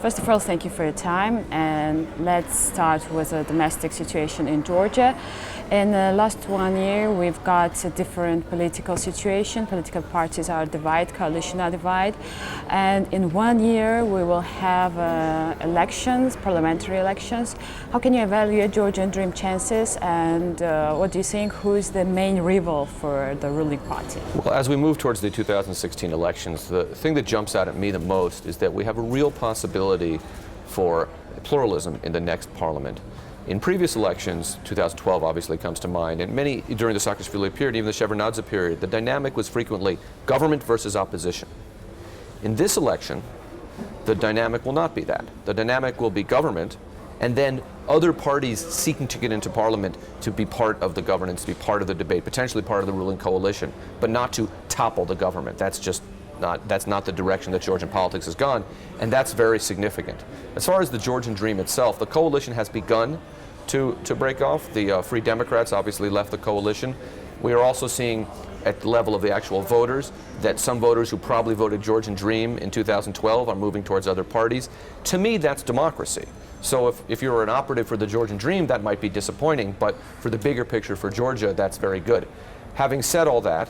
First of all, thank you for your time, and let's start with the domestic situation in Georgia. In the last 1 year, we've got a different political situation. Political parties are divided, coalitions are divided, and in 1 year we will have elections, parliamentary elections. How can you evaluate Georgian Dream chances, and what do you think, who is the main rival for the ruling party? Well, as we move towards the 2016 elections, the thing that jumps out at me the most is that we have a real possibility for pluralism in the next parliament. In previous elections, 2012 obviously comes to mind, and many during the Saakashvili period, even the Shevardnadze period, the dynamic was frequently government versus opposition. In this election, the dynamic will not be that. The dynamic will be government, and then other parties seeking to get into parliament to be part of the governance, to be part of the debate, potentially part of the ruling coalition, but not to topple the government. That's not the direction that Georgian politics has gone, and that's very significant. As far as the Georgian Dream itself, the coalition has begun to break off. The Free Democrats obviously left the coalition. We are also seeing at the level of the actual voters that some voters who probably voted Georgian Dream in 2012 are moving towards other parties. To me, that's democracy. So if you're an operative for the Georgian Dream, that might be disappointing, but for the bigger picture for Georgia, that's very good. Having said all that,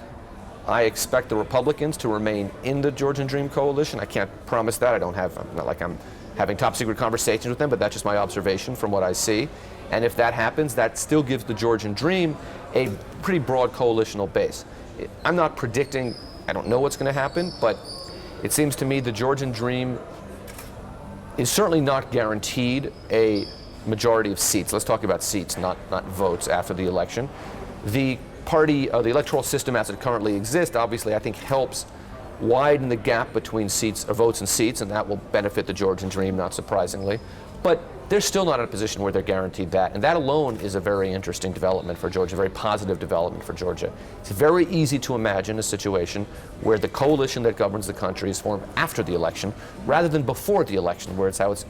I expect the Republicans to remain in the Georgian Dream coalition. I can't promise that. I'm not like I'm having top secret conversations with them, but that's just my observation from what I see. And if that happens, that still gives the Georgian Dream a pretty broad coalitional base. I'm not predicting, I don't know what's going to happen, but it seems to me the Georgian Dream is certainly not guaranteed a majority of seats. Let's talk about seats, not votes after the election. The electoral system as it currently exists, obviously, I think helps widen the gap between votes and seats, and that will benefit the Georgian Dream, not surprisingly. But they're still not in a position where they're guaranteed that, and that alone is a very interesting development for Georgia, a very positive development for Georgia. It's very easy to imagine a situation where the coalition that governs the country is formed after the election, rather than before the election, where how it's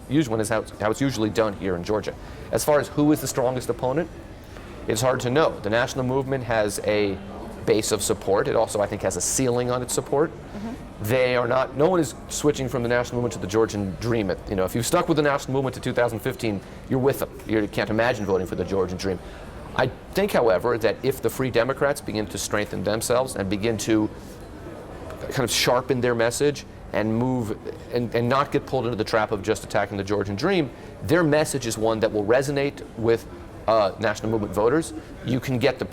usually done here in Georgia. As far as who is the strongest opponent, it's hard to know. The national movement has a base of support. It also, I think, has a ceiling on its support. No one is switching from the national movement to the Georgian Dream. If you've stuck with the national movement to 2015, you're with them. You can't imagine voting for the Georgian Dream. I think, however, that if the Free Democrats begin to strengthen themselves and begin to kind of sharpen their message and move and not get pulled into the trap of just attacking the Georgian Dream, their message is one that will resonate with national movement voters. You can get the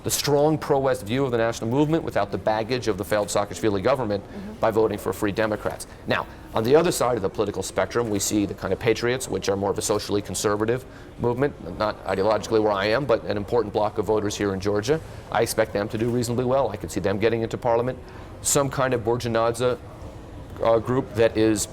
strong pro-West view of the national movement without the baggage of the failed Saakashvili government by voting for Free Democrats. Now, on the other side of the political spectrum, we see the kind of patriots, which are more of a socially conservative movement, not ideologically where I am, but an important block of voters here in Georgia. I expect them to do reasonably well. I could see them getting into parliament. Some kind of Bourgeoisie group that is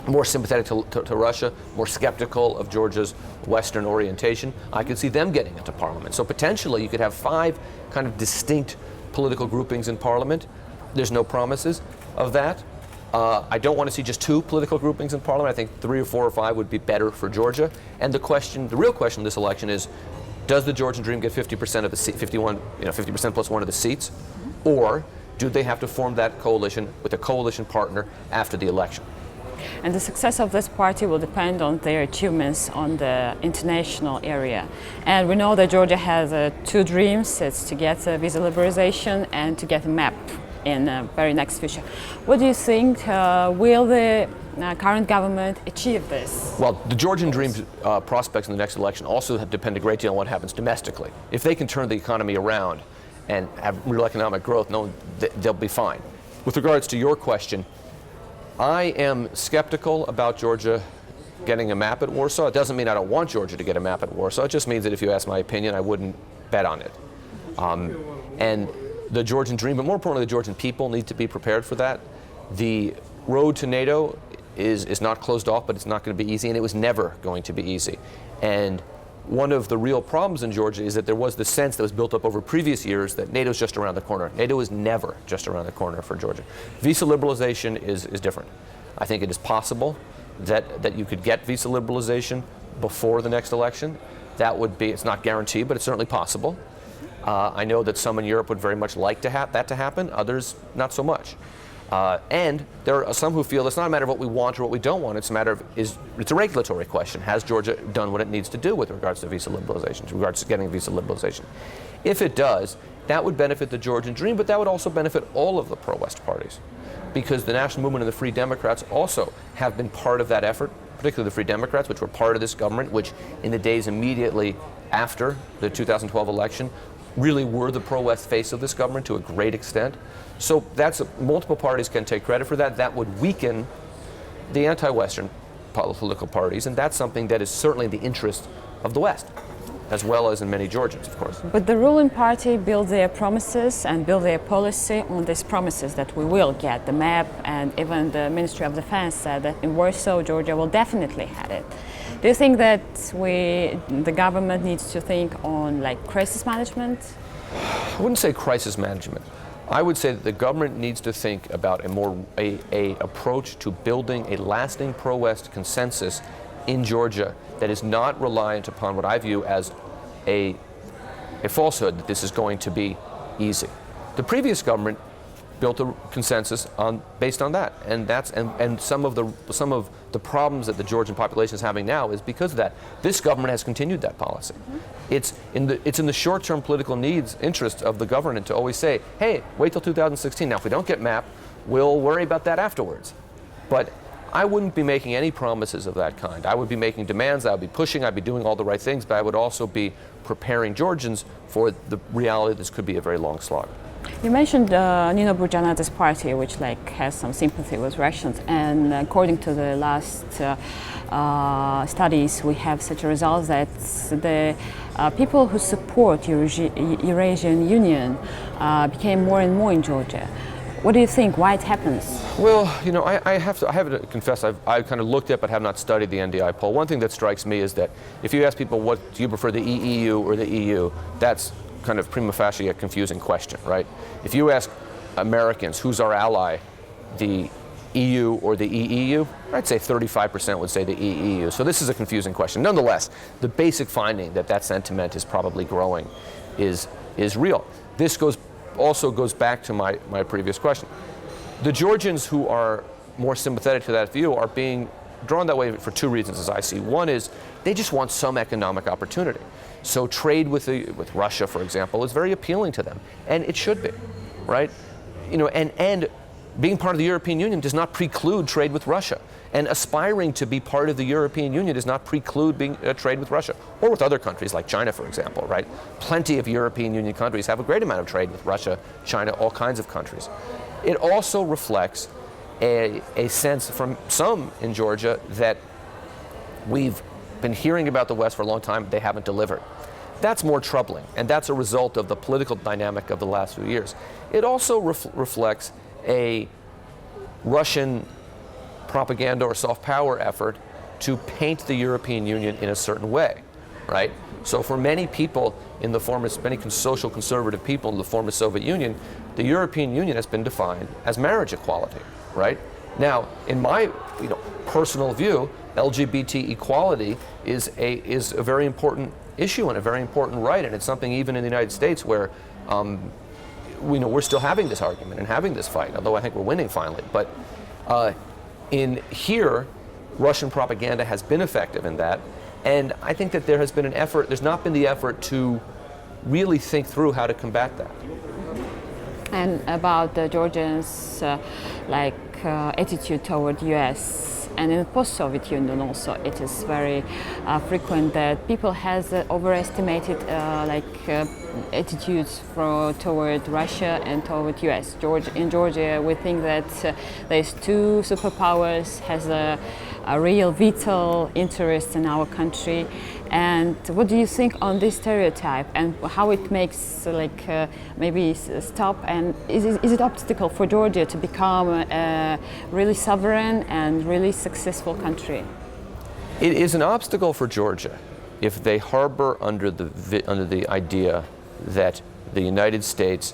more sympathetic to Russia, more skeptical of Georgia's Western orientation, I could see them getting into parliament. So potentially you could have 5 kind of distinct political groupings in parliament. There's no promises of that. I don't want to see just 2 political groupings in parliament. I think 3 or 4 or 5 would be better for Georgia. And the real question of this election is, does the Georgian Dream get 50% of the 50% plus 1 of the seats, or do they have to form that coalition with a coalition partner after the election? And the success of this party will depend on their achievements on the international area. And we know that Georgia has 2 dreams. It's to get visa liberalization and to get a map in the very next future. What do you think? Will the current government achieve this? Well, the Georgian Dream's prospects in the next election also depend a great deal on what happens domestically. If they can turn the economy around and have real economic growth, they'll be fine. With regards to your question, I am skeptical about Georgia getting a map at Warsaw. It doesn't mean I don't want Georgia to get a map at Warsaw. It just means that if you ask my opinion, I wouldn't bet on it. And the Georgian Dream, but more importantly, the Georgian people need to be prepared for that. The road to NATO is not closed off, but it's not going to be easy, and it was never going to be easy. And one of the real problems in Georgia is that there was the sense that was built up over previous years that NATO's just around the corner. NATO is never just around the corner for Georgia. Visa liberalization is different. I think it is possible that you could get visa liberalization before the next election. It's not guaranteed, but it's certainly possible. I know that some in Europe would very much like that to happen, others not so much. And there are some who feel it's not a matter of what we want or what we don't want. It's a matter of, it's a regulatory question. Has Georgia done what it needs to do with regards to visa liberalization, with regards to getting visa liberalization? If it does, that would benefit the Georgian dream, but that would also benefit all of the pro-West parties, because the National Movement and the Free Democrats also have been part of that effort, particularly the Free Democrats, which were part of this government, which in the days immediately after the 2012 election really were the pro-West face of this government to a great extent. So multiple parties can take credit for that. That would weaken the anti-Western political parties, and that's something that is certainly in the interest of the West, as well as in many Georgians, of course. But the ruling party build their promises and build their policy on these promises that we will get the map, and even the Ministry of Defense said that in Warsaw, Georgia will definitely have it. Do you think that the government needs to think on like crisis management? I wouldn't say crisis management. I would say that the government needs to think about a approach to building a lasting pro-West consensus in Georgia that is not reliant upon what I view as a falsehood that this is going to be easy. The previous government built a consensus based on that, and some of the problems that the Georgian population is having now is because of that. This government has continued that policy. It's in the short-term political interest of the government to always say, hey, wait till 2016. Now, if we don't get MAP, we'll worry about that afterwards. But I wouldn't be making any promises of that kind. I would be making demands, I would be pushing, I'd be doing all the right things, but I would also be preparing Georgians for the reality that this could be a very long slog. You mentioned Nino Burjanadz's party, which has some sympathy with Russians, and according to the last studies, we have such a result that the people who support Eurasian Union became more and more in Georgia. What do you think? Why it happens? Well, I have to confess, I've kind of looked at but have not studied the NDI poll. One thing that strikes me is that if you ask people, what do you prefer, the EEU or the EU, that's kind of prima facie a confusing question, right? If you ask Americans, who's our ally, the EU or the EEU, I'd say 35% would say the EEU. So this is a confusing question. Nonetheless, the basic finding that sentiment is probably growing is real. This also goes back to my previous question. The Georgians who are more sympathetic to that view are being drawn that way for two reasons, as I see. One is they just want some economic opportunity. So trade with Russia, for example, is very appealing to them, and it should be, right? And being part of the European Union does not preclude trade with Russia, and aspiring to be part of the European Union does not preclude trade with Russia or with other countries like China, for example, right? Plenty of European Union countries have a great amount of trade with Russia, China, all kinds of countries. It also reflects a sense from some in Georgia that we've been hearing about the West for a long time, they haven't delivered. That's more troubling, and that's a result of the political dynamic of the last few years. It also reflects a Russian propaganda or soft power effort to paint the European Union in a certain way, right? So for many people in the former, many social conservative people in the former Soviet Union, the European Union has been defined as marriage equality, right? Now, in my personal view, LGBT equality is a very important issue and a very important right, and it's something even in the United States where we're still having this argument and having this fight, although I think we're winning finally. But in here, Russian propaganda has been effective in that, and I think that there has been an effort, there's not been the effort to really think through how to combat that. And about the Georgians' attitude toward U.S. and in the post-Soviet Union also, it is very frequent that people has overestimated attitudes toward Russia and toward U.S. In Georgia, we think that there's two superpowers has a real vital interest in our country. And what do you think on this stereotype and how it makes maybe stop, and is it obstacle for Georgia to become a really sovereign and really successful country? It is an obstacle for Georgia if they harbor under the idea that the United States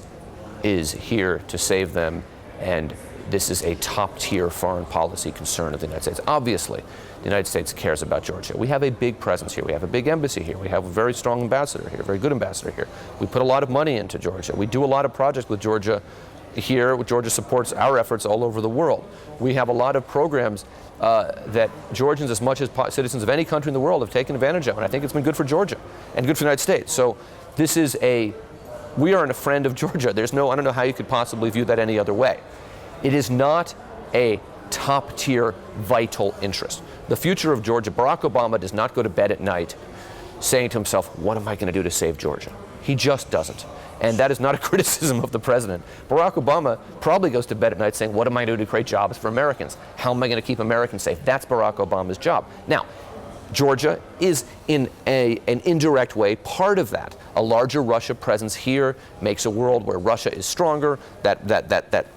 is here to save them and this is a top-tier foreign policy concern of the United States. Obviously, the United States cares about Georgia. We have a big presence here. We have a big embassy here. We have a very strong ambassador here, a very good ambassador here. We put a lot of money into Georgia. We do a lot of projects with Georgia here, Georgia supports our efforts all over the world. We have a lot of programs that Georgians, as much as citizens of any country in the world, have taken advantage of, and I think it's been good for Georgia and good for the United States. So this is we are a friend of Georgia. I don't know how you could possibly view that any other way. It is not a top-tier vital interest. The future of Georgia, Barack Obama does not go to bed at night saying to himself, what am I going to do to save Georgia? He just doesn't. And that is not a criticism of the president. Barack Obama probably goes to bed at night saying, what am I going to do to create jobs for Americans? How am I going to keep Americans safe? That's Barack Obama's job. Now, Georgia is in an indirect way part of that. A larger Russia presence here makes a world where Russia is stronger, that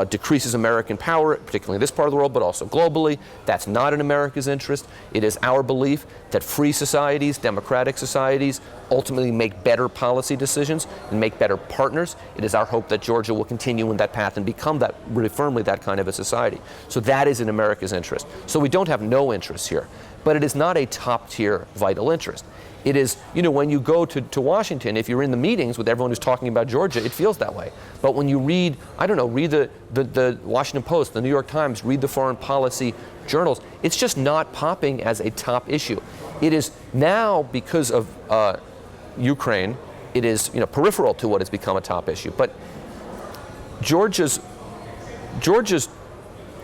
decreases American power, particularly in this part of the world, but also globally. That's not in America's interest. It is our belief that free societies, democratic societies, ultimately make better policy decisions and make better partners. It is our hope that Georgia will continue in that path and become that really firmly that kind of a society. So that is in America's interest. So we don't have no interest here, but it is not a top-tier vital interest. It is, when you go to Washington, if you're in the meetings with everyone who's talking about Georgia, it feels that way. But when you read, read the Washington Post, the New York Times, read the foreign policy journals, it's just not popping as a top issue. It is now, because of Ukraine, it is peripheral to what has become a top issue. But Georgia's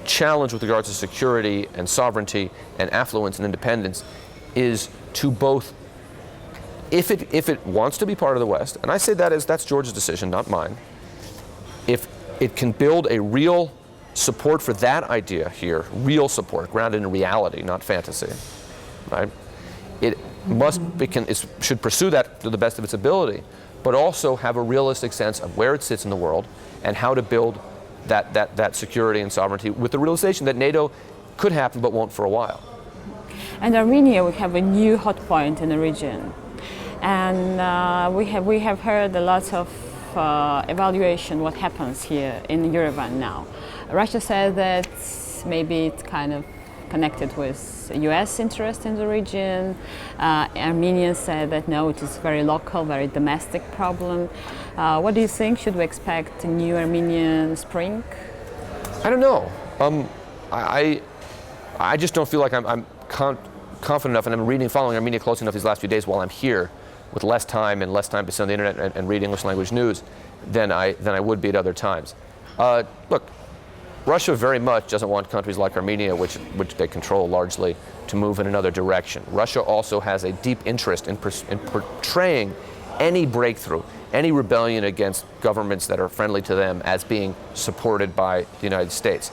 challenge with regards to security and sovereignty and affluence and independence is to both, if it wants to be part of the West, and I say that's Georgia's decision, not mine, if it can build a real support for that idea here, real support, grounded in reality, not fantasy, right? It should pursue that to the best of its ability, but also have a realistic sense of where it sits in the world and how to build that security and sovereignty with the realization that NATO could happen but won't for a while. And Armenia, we have a new hot point in the region. And we have heard a lot of evaluation what happens here in Yerevan now. Russia said that maybe it's kind of connected with US interest in the region. Armenians said that no, it is very local, very domestic problem. What do you think? Should we expect a new Armenian spring? I don't know. I just don't feel like I'm confident enough, and I'm following Armenia close enough these last few days while I'm here, with less time to sit on the internet and read English language news than I would be at other times. Look, Russia very much doesn't want countries like Armenia, which they control largely, to move in another direction. Russia also has a deep interest in portraying any breakthrough, any rebellion against governments that are friendly to them as being supported by the United States.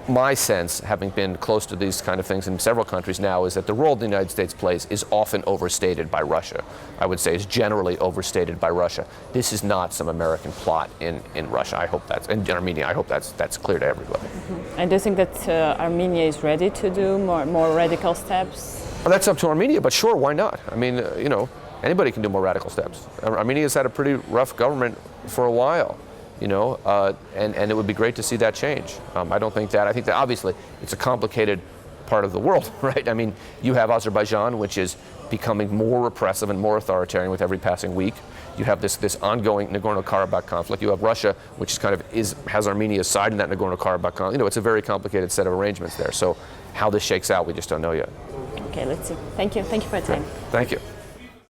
My sense, having been close to these kind of things in several countries now, is that the role the United States plays is often overstated by Russia. I would say is generally overstated by Russia. This is not some American plot in Russia. I hope that's, in Armenia, I hope that's clear to everybody. Mm-hmm. And do you think that Armenia is ready to do more radical steps? Well, that's up to Armenia, but sure, why not? I mean, anybody can do more radical steps. Armenia's had a pretty rough government for a while. And it would be great to see that change. I think that obviously it's a complicated part of the world, right? I mean, you have Azerbaijan, which is becoming more repressive and more authoritarian with every passing week. You have this ongoing Nagorno-Karabakh conflict. You have Russia, which has Armenia's side in that Nagorno-Karabakh conflict. It's a very complicated set of arrangements there. So how this shakes out, we just don't know yet. Okay, let's see. Thank you. Thank you for your time. Thank you.